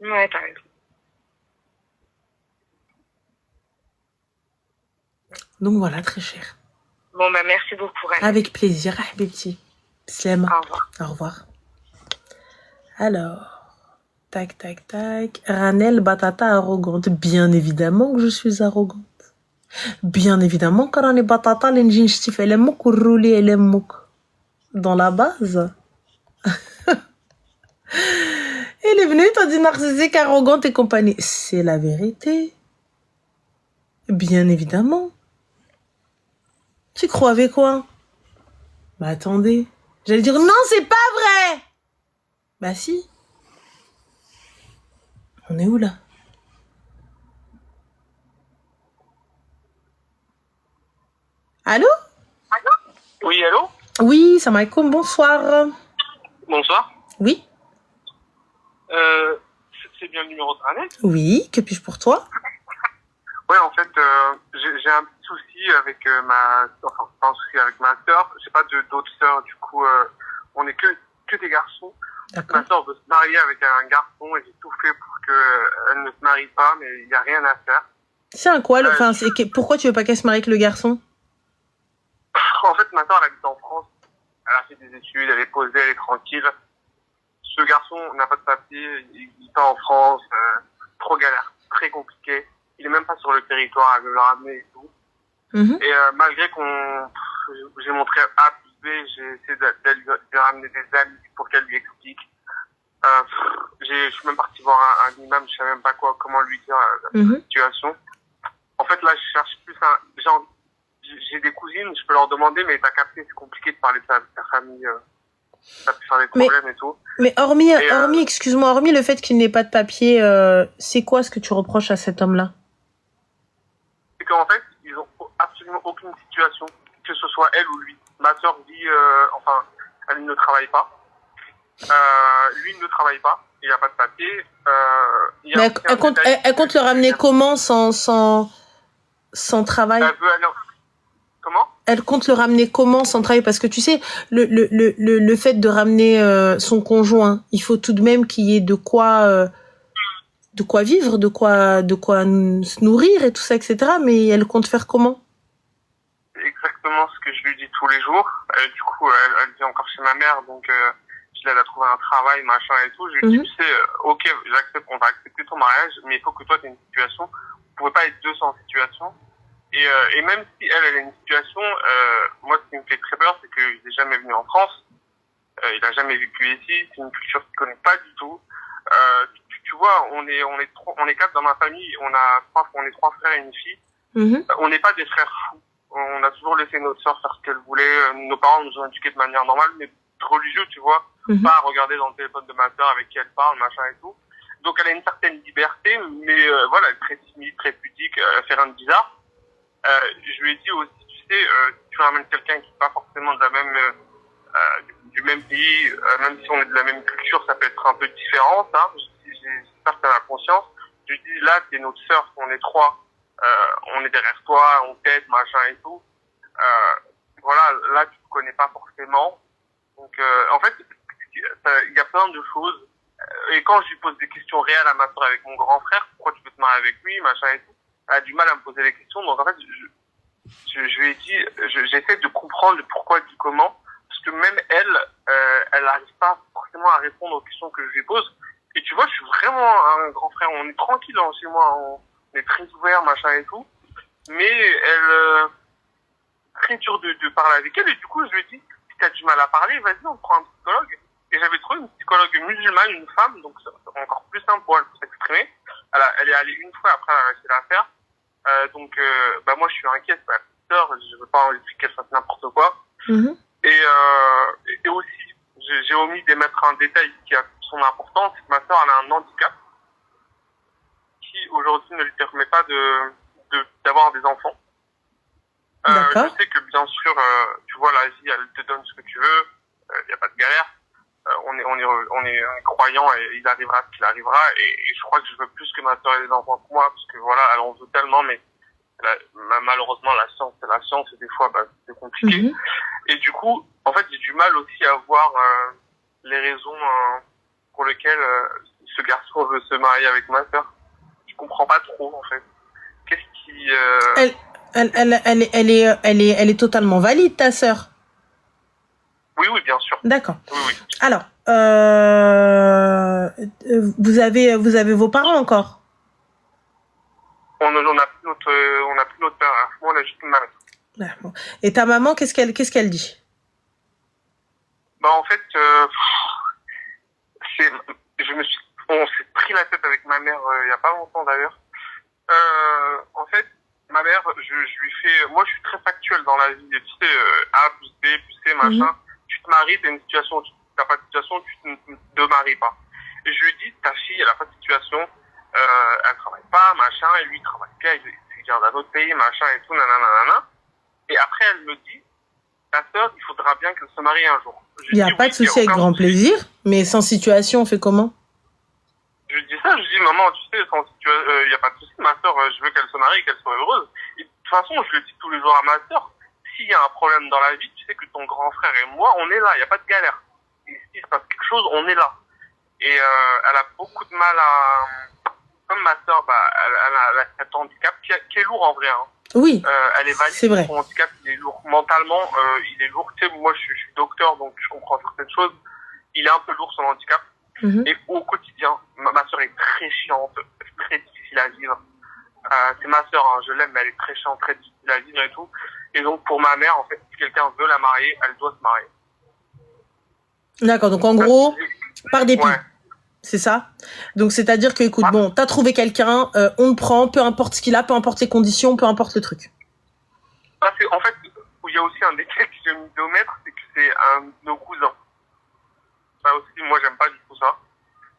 Ouais, t'as raison. Donc voilà, très cher. Bon, merci beaucoup, Rani. Avec plaisir, Habibti. Slema. Au revoir. Au revoir. Alors, tac, tac, tac. Ranel Batata arrogante. Bien évidemment que je suis arrogante. Bien évidemment que Rani Batata l'enjinchtif elemouk ou rouli elemouk. Dans la base. Elle est venue, t'as dit narcissique, arrogante et compagnie. C'est la vérité. Bien évidemment. Tu crois avec quoi? Bah attendez. J'allais dire non, c'est pas vrai. Bah si. On est où là? Allô? Oui, allô? Oui, salam alaikum, bonsoir. Bonsoir. Oui. C'est bien le numéro de Ranel? Oui, que puis-je pour toi? Ouais, en fait, j'ai un petit souci avec enfin, pas un souci avec ma sœur. J'ai pas d'autres sœurs, du coup, on est que des garçons. D'accord. Ma sœur veut se marier avec un garçon et j'ai tout fait pour qu'elle ne se marie pas, mais il n'y a rien à faire. C'est un quoi? Enfin, pourquoi tu veux pas qu'elle se marie avec le garçon? En fait, ma sœur, elle habite en France. Elle a fait des études, elle est posée, elle est tranquille. Ce garçon n'a pas de papier, il part en France, trop galère, très compliqué. Il est même pas sur le territoire, elle veut le ramener et tout. Et malgré j'ai montré A plus B, j'ai essayé de lui ramener des amis pour qu'elle lui explique. Je suis même parti voir un imam, je sais même pas comment lui dire la situation. En fait, là, je cherche plus j'ai des cousines, je peux leur demander, mais t'as capté, c'est compliqué de parler de ta famille. ça peut faire des problèmes et tout. Mais hormis, excuse-moi, hormis le fait qu'il n'ait pas de papier, c'est quoi ce que tu reproches à cet homme-là? C'est qu'en fait, ils ont absolument aucune situation, que ce soit elle ou lui. Ma sœur dit, elle ne travaille pas. Lui ne travaille pas. Il n'a pas de papier. Mais elle compte le ramener comment sans travail? Elle veut aller... Comment? Elle compte le ramener comment sans travail? Parce que tu sais, le fait de ramener son conjoint, il faut tout de même qu'il y ait de quoi vivre, de quoi se nourrir et tout ça, etc. Mais elle compte faire comment? C'est exactement ce que je lui dis tous les jours. Du coup, elle vit encore chez ma mère, donc je l'aide à trouver un travail, machin et tout. Je lui dis, tu sais, ok, j'accepte, on va accepter ton mariage, mais il faut que toi, tu aies une situation. Vous pouvez pas être deux sans situation. Et même si elle a une situation, moi, ce qui me fait très peur, c'est qu'il n'est jamais venu en France. Il n'a jamais vécu ici. C'est une culture qu'il connaît pas du tout. Tu vois, on est quatre dans ma famille. On est trois frères et une fille. On n'est pas des frères fous. On a toujours laissé notre sœur faire ce qu'elle voulait. Nos parents nous ont éduqués de manière normale, mais religieux, tu vois. Pas à regarder dans le téléphone de ma sœur avec qui elle parle, machin et tout. Donc elle a une certaine liberté, mais voilà, elle est très timide, très pudique, elle fait rien de bizarre. Je lui ai dit aussi, tu sais, tu ramènes quelqu'un qui n'est pas forcément de la même, du même pays, même si on est de la même culture, ça peut être un peu différent, ça. J'espère que tu as la conscience. Je lui dis, là, c'est notre sœur, on est trois, on est derrière toi, on t'aide, machin et tout. Voilà, là, tu ne connais pas forcément. Donc, en fait, il y a plein de choses. Et quand je lui pose des questions réelles à ma sœur avec mon grand frère, pourquoi tu veux te marier avec lui, machin et tout, elle a du mal à me poser les questions. Donc en fait, je lui ai dit, j'essaie de comprendre le pourquoi du comment, parce que même elle n'arrive pas forcément à répondre aux questions que je lui pose. Et tu vois, je suis vraiment un grand frère. On est tranquille chez moi, on est très ouvert, machin et tout. Mais elle, très dur de parler avec elle. Et du coup, je lui ai dit, si t'as du mal à parler, vas-y, on prend un psychologue. Et j'avais trouvé une psychologue musulmane, une femme, donc c'est encore plus simple pour elle pour s'exprimer. Elle est allée une fois, après elle a réussi à la faire. Donc, moi je suis inquiète, ma petite sœur, je veux pas qu'elle fasse n'importe quoi. Et aussi, j'ai omis d'émettre un détail qui a son importance, c'est que ma sœur elle a un handicap qui aujourd'hui ne lui permet pas d'avoir des enfants. Je sais que bien sûr, tu vois, la vie elle te donne ce que tu veux, y a pas de galère. On est croyant et il arrivera ce qu'il arrivera et je crois que je veux plus que ma sœur ait des enfants que moi parce que voilà, elle en veut tellement, mais malheureusement la science c'est la science et des fois c'est compliqué. Et du coup en fait j'ai du mal aussi à voir les raisons pour lesquelles ce garçon veut se marier avec ma sœur. Je comprends pas trop en fait. Qu'est-ce qui elle est totalement valide, ta sœur? Oui, bien sûr. D'accord. Oui. Alors, vous avez vos parents encore? On a plus notre père. Moi, on a juste une maman. Et ta maman, qu'est-ce qu'elle dit? En fait, on s'est pris la tête avec ma mère il y a pas longtemps d'ailleurs. En fait, ma mère, je lui fais, moi je suis très factuel dans la vie, tu sais, A plus B plus C, machin. Tu te maries, t'as une situation, tu n'as pas de situation, tu ne te maries pas. Et je lui dis, ta fille, elle a pas de situation, elle travaille pas, machin, et lui, il travaille bien, il vient d'un autre pays, machin et tout, nanana. Et après, elle me dit, ta sœur, il faudra bien qu'elle se marie un jour. Il n'y a pas de souci, avec grand plaisir, mais sans situation, on fait comment? Je dis ça, je dis, maman, tu sais, il n'y a pas de souci, ma sœur, je veux qu'elle se marie et qu'elle soit heureuse. Et de toute façon, je le dis tous les jours à ma sœur, s'il y a un problème dans la vie, tu sais que ton grand frère et moi, on est là, il n'y a pas de galère. Et s'il se passe quelque chose, on est là. Et elle a beaucoup de mal à... Comme ma sœur, elle a cet handicap qui est lourd en vrai. Hein. Oui, elle est valide, c'est vrai. Son handicap, il est lourd. Mentalement, il est lourd. Tu sais, moi, je suis docteur, donc je comprends certaines choses. Il est un peu lourd, son handicap. Et au quotidien, ma sœur est très chiante, très difficile à vivre. C'est ma sœur, hein, je l'aime, mais elle est très chiante, très difficile à vivre et tout. Et donc, pour ma mère, en fait, si quelqu'un veut la marier, elle doit se marier. D'accord, donc en gros, par dépit. Ouais. C'est ça? Donc, c'est-à-dire que, écoute, bon, t'as trouvé quelqu'un, on le prend, peu importe ce qu'il a, peu importe les conditions, peu importe le truc. Parce que, en fait, il y a aussi un détail que j'ai mis d'omettre, c'est que c'est un de nos cousins. ça aussi, moi, j'aime pas du tout ça.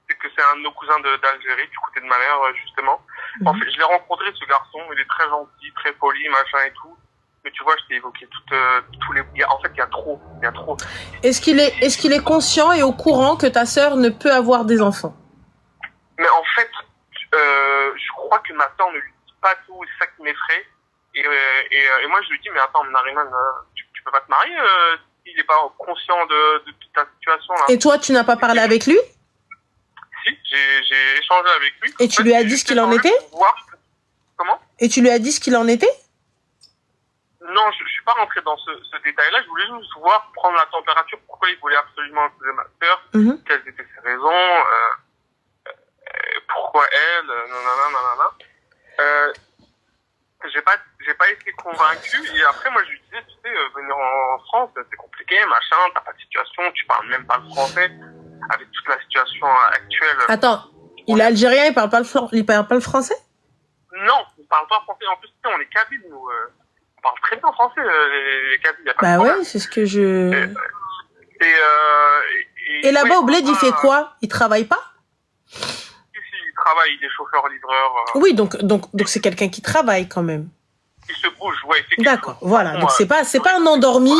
C'est que c'est un de nos cousins d'Algérie, du côté de ma mère, justement. En fait, je l'ai rencontré, ce garçon. Il est très gentil, très poli, machin et tout. Mais tu vois, je t'ai évoqué tous les... En fait, il y a trop. Est-ce qu'il est conscient et au courant que ta sœur ne peut avoir des enfants? Mais en fait, je crois que ma sœur ne lui dit pas tout, c'est ça qui m'effraie. Et moi, je lui dis, mais attends, Nariman, tu peux pas te marier s'il n'est pas conscient de ta situation, là. Et toi, tu n'as pas parlé avec lui? Si, j'ai échangé avec lui. Et tu lui as dit ce qu'il en était? Comment? Et tu lui as dit ce qu'il en était? Non, je suis pas rentré dans ce détail-là. Je voulais juste voir, prendre la température, pourquoi il voulait absolument épouser ma sœur, quelles étaient ses raisons, pourquoi elle, nanana. J'ai pas été convaincu. Et après, moi, je lui disais, tu sais, venir en France, c'est compliqué, machin, t'as pas de situation, tu parles même pas le français, avec toute la situation actuelle. Attends, il est algérien, il parle pas le français? Non, il parle pas français. En plus, tu sais, on est kabyles, nous. On parle très bien français, les kabyles. Bah ouais, c'est ce que je... Et là-bas, au bled, il fait quoi? Il travaille pas? Il travaille, il est chauffeur-livreur. Oui, donc c'est quelqu'un qui travaille quand même. Il se bouge, ouais. D'accord, voilà. Donc c'est pas un endormi.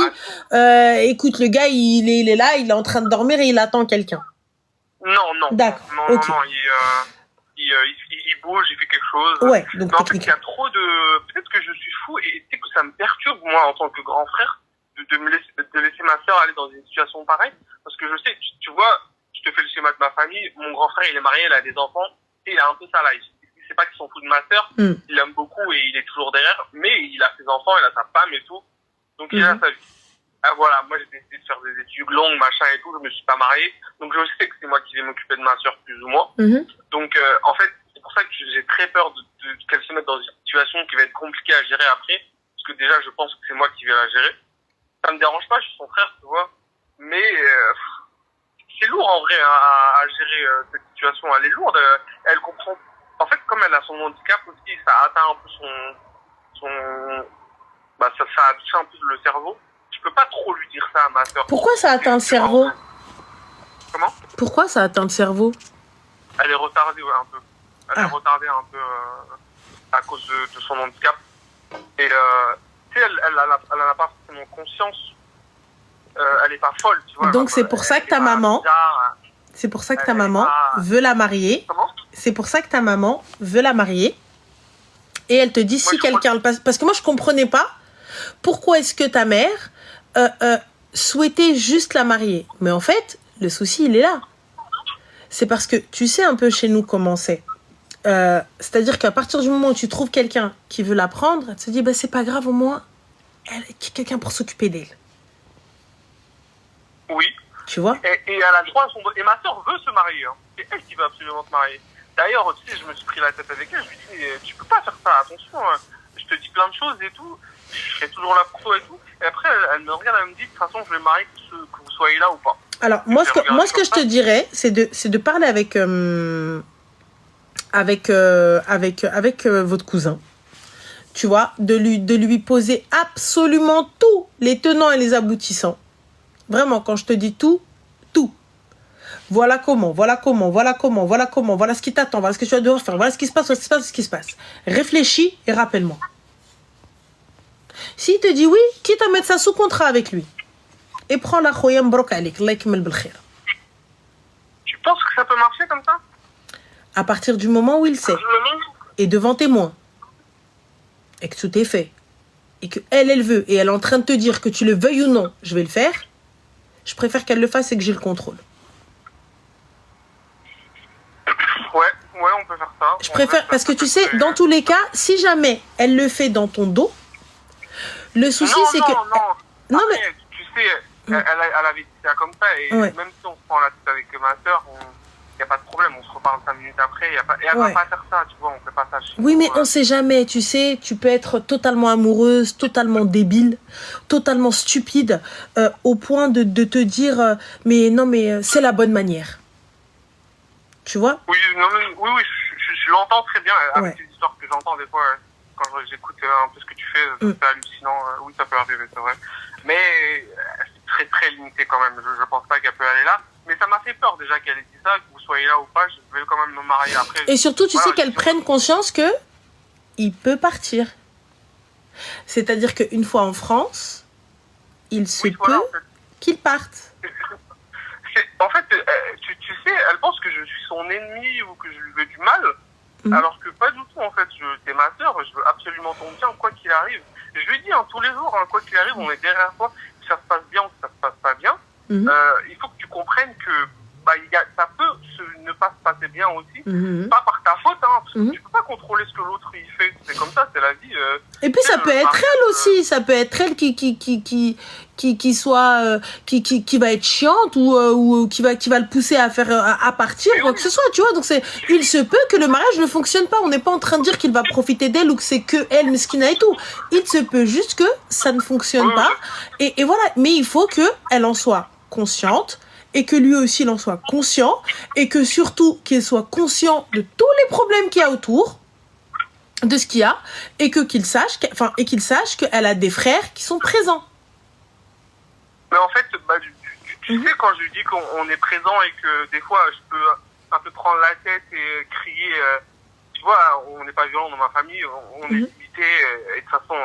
Écoute, le gars, il est là, il est en train de dormir et il attend quelqu'un. Non. D'accord, ok. Non, il bouge, il fait quelque chose. Ouais, donc mais en fait, il y a trop de... Peut-être que je suis fou et tu sais que ça me perturbe, moi, en tant que grand frère, de laisser ma sœur aller dans une situation pareille. Parce que je sais, tu vois, je te fais le schéma de ma famille, mon grand frère, il est marié, il a des enfants, et il a un peu ça là. Il sait pas qu'ils sont fous de ma sœur, il l'aime beaucoup et il est toujours derrière, mais il a ses enfants, il a sa femme et tout. Donc il a sa vie. Ah, voilà, moi j'ai décidé de faire des études longues, machin et tout, je me suis pas marié. Donc je sais que c'est moi qui vais m'occuper de ma sœur plus ou moins. Donc en fait, c'est pour ça que j'ai très peur qu'elle se mette dans une situation qui va être compliquée à gérer après. Parce que déjà, je pense que c'est moi qui vais la gérer. Ça me dérange pas, je suis son frère, tu vois. Mais c'est lourd en vrai à gérer cette situation. Elle est lourde, elle comprend. En fait, comme elle a son handicap aussi, ça a atteint un peu ça a touché un peu le cerveau. Je peux pas trop lui dire ça à ma sœur. Pourquoi ça atteint le cerveau? Comment? Pourquoi ça atteint le cerveau? Elle est retardée, ouais, un peu. Elle est retardée un peu à cause de son handicap. Et tu sais, elle en a pas forcément conscience. Elle est pas folle, tu vois. Donc c'est pour ça que ta maman... C'est pour ça que ta maman veut la marier. Comment? C'est pour ça que ta maman veut la marier. Et elle te dit si quelqu'un le passe... Parce que moi, je comprenais pas pourquoi est-ce que ta mère souhaitait juste la marier. Mais en fait, le souci, il est là. C'est parce que tu sais un peu chez nous comment c'est. C'est-à-dire qu'à partir du moment où tu trouves quelqu'un qui veut la prendre, elle te dit, c'est pas grave, au moins, elle a quelqu'un pour s'occuper d'elle. Oui. Tu vois? Et elle a droit à son... Et ma soeur veut se marier. Hein. C'est elle qui veut absolument se marier. D'ailleurs, tu sais, je me suis pris la tête avec elle. Je lui dis, mais tu peux pas faire ça. Attention, hein. Je te dis plein de choses et tout. Je serai toujours là pour toi et tout. Et après, elle me regarde, elle me dit, de toute façon, je vais me marier que vous soyez là ou pas. Alors, moi, ce que je te dirais, c'est de parler avec votre cousin. Tu vois, de lui poser absolument tous les tenants et les aboutissants. Vraiment, quand je te dis tout. Voilà comment, voilà ce qui t'attend, voilà ce que tu vas devoir faire, voilà ce qui se passe. Réfléchis et rappelle-moi. S'il te dit oui, quitte à mettre ça sous contrat avec lui. Et prends la khoyam brok alik, Allah yakmel bil khair. Tu penses que ça peut marcher comme ça? À partir du moment où il sait, et devant témoin, et que tout est fait, et que elle veut, et elle est en train de te dire que tu le veuilles ou non, je vais le faire, je préfère qu'elle le fasse et que j'ai le contrôle. Ouais, on peut faire ça. Je préfère, parce que tu sais, dans tous les cas, si jamais elle le fait dans ton dos, le souci c'est que... Non, mais tu sais, elle avait dit ça comme ça, et même si on se prend la tête avec ma soeur, il n'y a pas de problème, on se reparle 5 minutes après, et elle va pas faire ça, tu vois, on fait pas ça chez nous. Oui, mais on sait jamais, tu sais, tu peux être totalement amoureuse, totalement débile, totalement stupide, au point de te dire, mais non, mais c'est la bonne manière. Tu vois? Oui, je l'entends très bien, avec les histoires que j'entends des fois, quand j'écoute un peu ce que tu fais, c'est hallucinant, oui, ça peut arriver, c'est vrai. Mais c'est très très limité quand même, je pense pas qu'elle peut aller là. Mais ça m'a fait peur déjà qu'elle ait dit ça, que vous soyez là ou pas, je vais quand même me marier après. Et surtout, tu Voilà, sais qu'elle prenne conscience que il peut partir. C'est-à-dire qu'une fois en France, il se oui, voilà, peut en fait. qu'il parte. En fait, tu sais, elle pense que je suis son ennemi ou que je lui veux du mal, alors que pas du tout, en fait. T'es ma sœur, je veux absolument ton bien, quoi qu'il arrive. Je lui dis, tous les jours, quoi qu'il arrive, on est derrière toi, que ça se passe bien ou que ça se passe pas bien. Il faut que tu comprennes que ça peut ne pas se passer bien aussi, pas par ta faute, parce que tu peux pas contrôler ce que l'autre il fait, c'est comme ça, c'est la vie. Et puis ça peut être elle aussi, ça peut être elle qui va être chiante ou qui va le pousser à faire à partir, quoi que ce soit, tu vois. Donc il se peut que le mariage ne fonctionne pas. On n'est pas en train de dire qu'il va profiter d'elle ou que c'est que elle, Meskina et tout. Il se peut juste que ça ne fonctionne pas. Et voilà. Mais il faut que elle en soit consciente. Et que lui aussi il en soit conscient, et que surtout qu'il soit conscient de tous les problèmes qu'il y a autour, de ce qu'il y a, et qu'il sache qu'elle a des frères qui sont présents. Mais en fait, tu sais, quand je lui dis qu'on est présent et que des fois je peux un peu prendre la tête et crier, tu vois, on n'est pas violent dans ma famille, on est limité, et de toute façon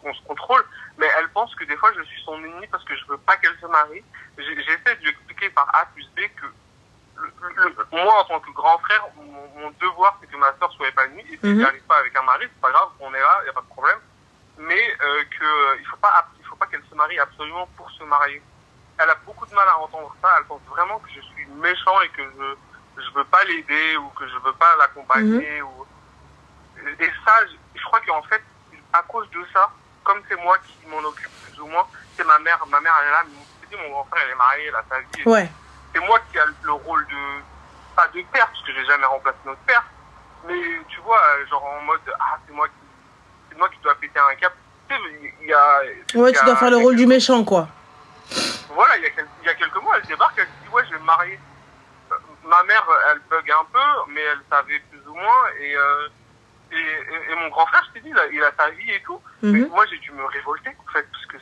on se contrôle, mais elle pense que des fois je suis son ennemi parce que je veux pas qu'elle se marie. J'essaie de lui expliquer par A plus B que moi, en tant que grand frère, mon devoir, c'est que ma soeur soit épanouie. Et si j'y arrive pas avec un mari, c'est pas grave, on est là, il n'y a pas de problème. Mais il faut pas qu'elle se marie absolument pour se marier. Elle a beaucoup de mal à entendre ça. Elle pense vraiment que je suis méchant et que je veux pas l'aider ou que je veux pas l'accompagner. Et ça, je crois qu'en fait, à cause de ça, comme c'est moi qui m'en occupe plus ou moins, c'est ma mère elle est là. Mon grand frère, elle est marié, elle a sa vie. Ouais. C'est moi qui a le rôle pas de père, parce que j'ai jamais remplacé notre père, mais tu vois, genre en mode, c'est moi qui dois péter un cap. Tu sais, tu dois faire le rôle du méchant, quoi. Voilà, il y a quelques mois, elle débarque, elle dit, ouais, je vais me marier. Ma mère, elle bug un peu, mais elle savait plus ou moins, et mon grand frère, je t'ai dit, il a sa vie et tout, mais moi, j'ai dû me révolter, en fait, parce que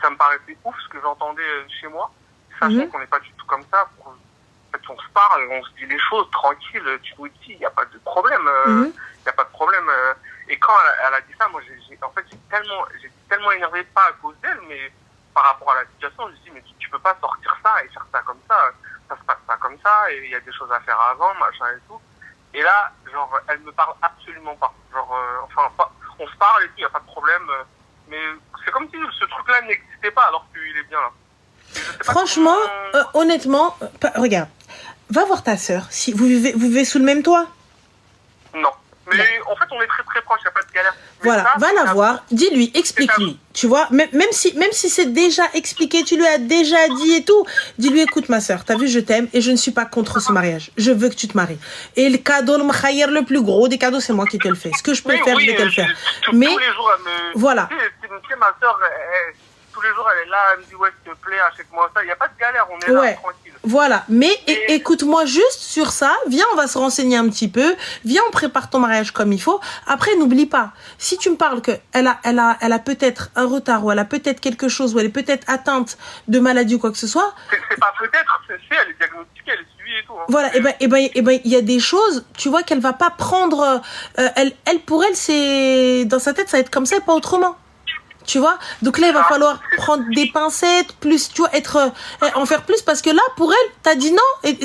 ça me paraissait ouf ce que j'entendais chez moi, sachant qu'on n'est pas du tout comme ça. En fait, on se parle, on se dit les choses tranquille, tu nous dis, il n'y a pas de problème. Y a pas de problème. Et quand elle a dit ça, moi, j'ai tellement énervé, pas à cause d'elle, mais par rapport à la situation, je me dis, mais tu peux pas sortir ça et faire ça comme ça. Ça se passe pas comme ça, et il y a des choses à faire avant, machin et tout. Et là, genre, elle me parle absolument pas. Genre, on se parle et tout, il n'y a pas de problème. Mais c'est comme si ce truc-là n'existait pas alors qu'il est bien là. Franchement, honnêtement, regarde, va voir ta sœur. Si vous vivez sous le même toit. Non. Mais en fait, on est très très proches, il n'y a pas de galère. Mais voilà, va la voir, dis-lui, explique-lui. Tu vois, même si c'est déjà expliqué, tu lui as déjà dit et tout, dis-lui, écoute ma sœur, t'as vu, je t'aime et je ne suis pas contre ce mariage. Je veux que tu te maries. Et le cadeau, le plus gros des cadeaux, c'est moi qui te le fais. Ce que je peux faire, je vais te le faire. Mais tous les jours, elle me... Voilà. Tu sais, ma sœur, tous les jours, elle est là, elle me dit, ouais, s'il te plaît, achète-moi ça. Il n'y a pas de galère, on est là, tranquille. Voilà, mais écoute-moi juste sur ça, viens, on va se renseigner un petit peu, viens, on prépare ton mariage comme il faut. Après, n'oublie pas, si tu me parles qu'elle a peut-être un retard ou elle a peut-être quelque chose ou elle est peut-être atteinte de maladie ou quoi que ce soit. C'est pas peut-être, elle est diagnostiquée, elle est suivie et tout. Voilà, il y a des choses, tu vois, qu'elle va pas prendre, pour elle, c'est, dans sa tête, ça va être comme ça et pas autrement. Tu vois, donc là il va falloir prendre des pincettes, plus, tu vois, en faire plus, parce que là pour elle t'as dit non, et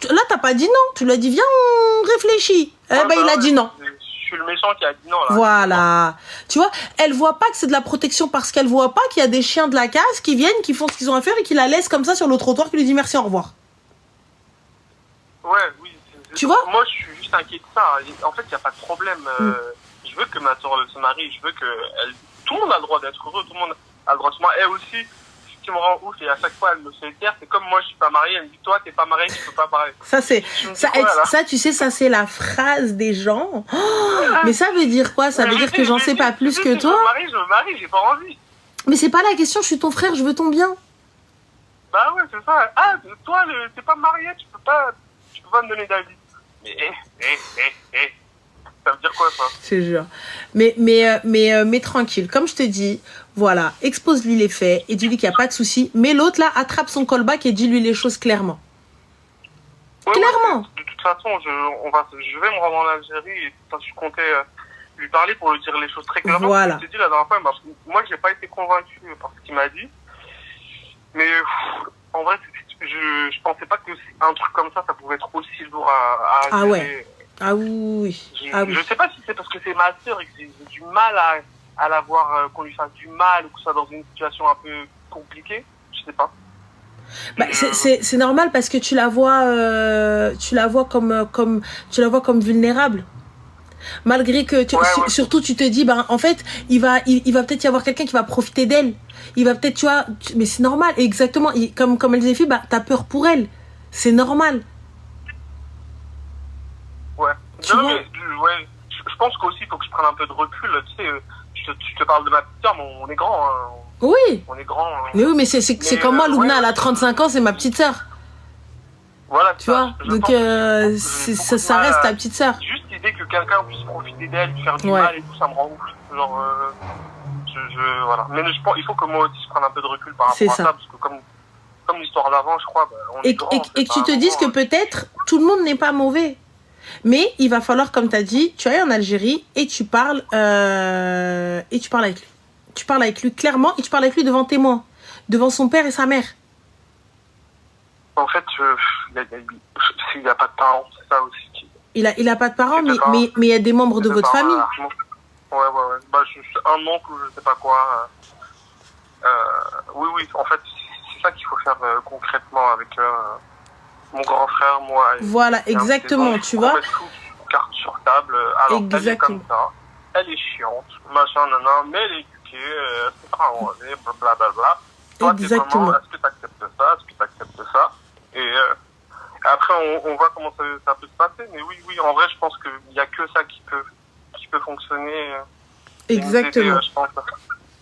là t'as pas dit non, tu lui as dit viens on réfléchit, il a dit non. Je suis le méchant qui a dit non là. Voilà, tu vois, elle voit pas que c'est de la protection parce qu'elle voit pas qu'il y a des chiens de la casse qui viennent, qui font ce qu'ils ont à faire et qui la laissent comme ça sur le trottoir, qui lui dit merci au revoir. Ouais, oui. Tu vois, moi je suis juste inquiet de ça. En fait il y a pas de problème. Je veux que ma soeur se marie, je veux que tout le monde a le droit d'être heureux, tout le monde a le droit de se marier. Elle aussi, ce qui me rend ouf, et à chaque fois elle me fait taire, c'est comme moi je suis pas mariée, elle me dit toi t'es pas mariée, tu peux pas parler. Ça tu sais, ça c'est la phrase des gens. Oh, mais ça veut dire quoi? Ça veut dire que j'en sais pas plus que toi. Je me marie, j'ai pas envie. Mais c'est pas la question, je suis ton frère, je veux ton bien. Bah ouais, c'est ça. Ah, toi t'es pas mariée, tu peux pas me donner d'avis. Mais Ça veut dire quoi, ça? Je te jure. Mais tranquille. Comme je te dis, voilà, expose-lui les faits et dis-lui qu'il n'y a pas de souci. Mais l'autre, là, attrape son callback et dis-lui les choses clairement. Ouais, Clairement. de toute façon, je vais me rendre en Algérie et je comptais lui parler pour lui dire les choses très clairement. Voilà. Je t'ai dit la dernière fois, moi, j'ai pas été convaincu par ce qu'il m'a dit. Mais en vrai, je pensais pas que un truc comme ça pouvait être aussi lourd à Ah gérer. ouais. Ah oui. Ah oui. Je sais pas si c'est parce que c'est ma sœur et que j'ai du mal à la voir, qu'on lui fasse du mal ou que ce soit dans une situation un peu compliquée. Je sais pas. Bah, c'est normal parce que tu la vois comme vulnérable. Malgré que surtout tu te dis en fait il va peut-être y avoir quelqu'un qui va profiter d'elle. Il va peut-être mais c'est normal exactement comme elle disait fille, t'as peur pour elle. C'est normal. Ouais. Tu vois ouais. Je pense qu'aussi il faut que je prenne un peu de recul. Tu sais, je te parle de ma petite sœur, mais on est grand. Hein. Oui. On est grand. Hein. Mais oui, mais c'est comme moi, Loubna, elle a 35 ans, c'est ma petite sœur. Voilà, tu vois. Donc ça reste ta petite sœur. Juste l'idée que quelqu'un puisse profiter d'elle, lui faire du mal et tout, ça me rend ouf. Genre, voilà. Mais il faut que moi aussi je prenne un peu de recul par rapport à ça, parce que comme l'histoire d'avant, je crois, on est grand. Et que tu te dises que peut-être tout le monde n'est pas mauvais. Mais il va falloir, comme tu as dit, tu ailles en Algérie et tu parles avec lui. Tu parles avec lui clairement et tu parles avec lui devant témoin, devant son père et sa mère. En fait, il n'y a pas de parents, c'est ça aussi. Il a pas de parents, mais il y a des membres de votre famille. Ouais. Bah, un oncle ou je sais pas quoi. Oui, en fait, c'est ça qu'il faut faire concrètement avec mon grand frère, moi. Voilà, exactement, tu vois. On met tout carte sur table. Alors, elle est comme ça, elle est chiante, machin, mais elle est éduquée, c'est pas arrangé, blablabla. Toi, exactement. Est-ce que tu acceptes ça? Est-ce que tu acceptes ça? Et après, on voit comment ça peut se passer. Mais oui, en vrai, je pense qu'il n'y a que ça qui peut fonctionner. Exactement. Je pense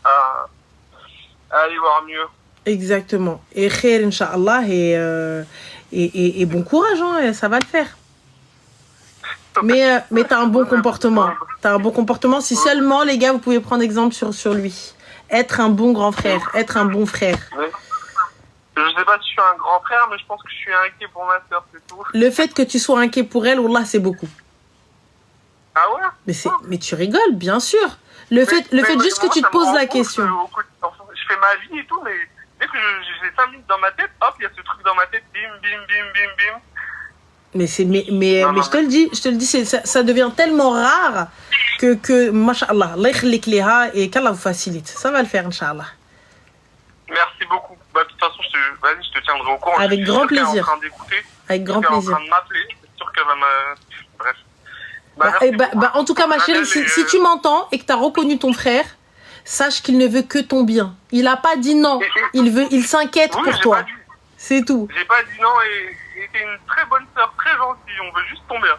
à aller voir mieux. Exactement. Et khair, Inch'Allah, et bon courage, hein, ça va le faire. Mais t'as un bon comportement. T'as un bon comportement. Si seulement, les gars, vous pouvez prendre exemple sur lui. Être un bon grand frère, être un bon frère. Je sais pas si je suis un grand frère, mais je pense que je suis inquiet pour ma sœur, c'est tout. Le fait que tu sois inquiet pour elle, wallah, c'est beaucoup. Ah ouais? Mais tu rigoles, bien sûr. Le fait juste que tu te poses la question. Je fais ma vie et tout, mais dès que j'ai 5 minutes dans ma tête, hop, il y a ce truc dans ma tête, bim. Mais je te le dis, ça devient tellement rare que mashallah, Allah yakhlik liha et qu'Allah vous facilite. Ça va le faire, Inch'Allah. Merci beaucoup. Bah, de toute façon, je te tiendrai au courant. Avec grand plaisir. Elle est en train d'écouter. Avec grand plaisir. Elle est en train de m'appeler. C'est sûr qu'elle va me... Bref. En tout cas, ma chérie, si tu m'entends et que tu as reconnu ton frère, sache qu'il ne veut que ton bien. Il n'a pas dit non. Il s'inquiète pour toi. C'est tout. J'ai pas dit non et t'es une très bonne sœur, très gentille. On veut juste ton bien.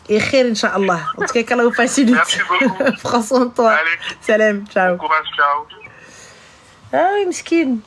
Et khair, Inch'Allah. En tout cas, qu'Allah vous facilite. Merci beaucoup. Prends soin de toi. Allez. Salam, ciao. Bon courage, ciao. Ah oui, miskin.